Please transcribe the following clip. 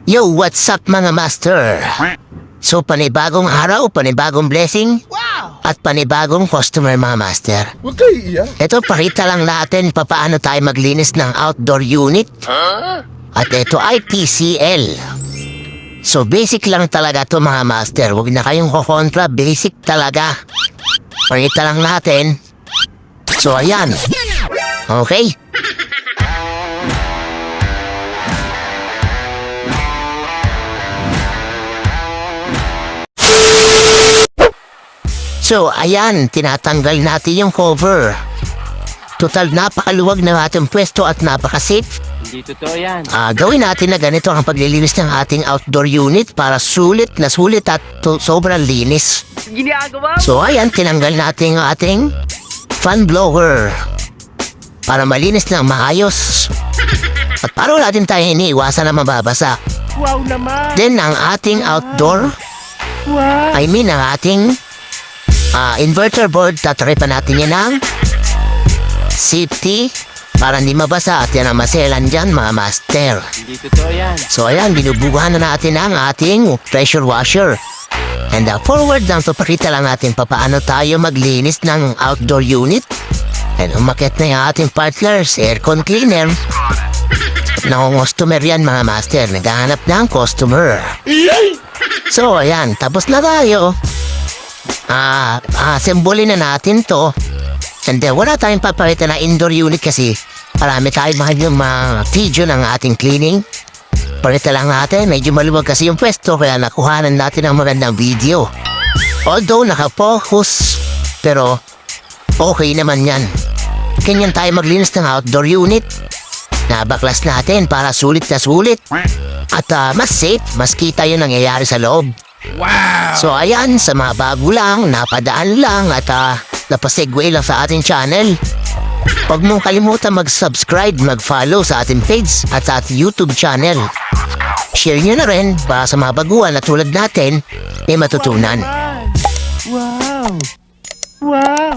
Yo, what's up mga master? So, panibagong araw, panibagong blessing, at panibagong customer mga master. Huwag kayo iiyak. Ito, pakita lang natin paano tayo maglinis ng outdoor unit. At ito ay PCL. So, basic lang talaga to mga master. Huwag na kayong kukontra, basic talaga. Pakita lang natin. So, ayan. Okay. So, ayan, tinatanggal natin yung cover. Total, napakaluwag na ating pwesto at napaka-safe. Hindi totoo yan. Gawin natin na ganito ang paglilinis ng ating outdoor unit para sulit at sobrang linis. Ginagawa? So, ayan, tinanggal natin ang ating fan blower para malinis ng maayos. At para wala din tayo iniiwasan na mababasa. Wow naman! Then, ang ating outdoor, Wow! ang ating inverter board, tatripan natin yan ng safety para hindi mabasa at yan ang maselan dyan mga master. Hindi totoo yan. So ayan, binubugahan na natin ang ating pressure washer. And forward lang to, pakita lang natin paano tayo maglinis ng outdoor unit. And umakit na yung ating partners, aircon cleaner. Customer yan mga master, naghahanap ng customer. So ayan, tapos na tayo. Assemble na natin to. And then, wala tayong papalitan na indoor unit kasi marami tayong mga video ng ating cleaning. Palitan lang natin, medyo maluwag kasi yung pwesto kaya nakuhanan natin ang magandang video. Although nakafocus, pero okay naman yan. Ganyan tayo maglinis ng outdoor unit. Nabaklas natin para sulit na sulit. At mas safe, mas kita yung nangyayari sa loob. Wow! So ayan, sa mga bago lang, napadaan lang at napasegue lang sa ating channel. Huwag mong kalimutan mag-subscribe, mag-follow sa ating page at sa ating YouTube channel. Share nyo na rin para sa mga baguhan na tulad natin may matutunan. Wow! Wow!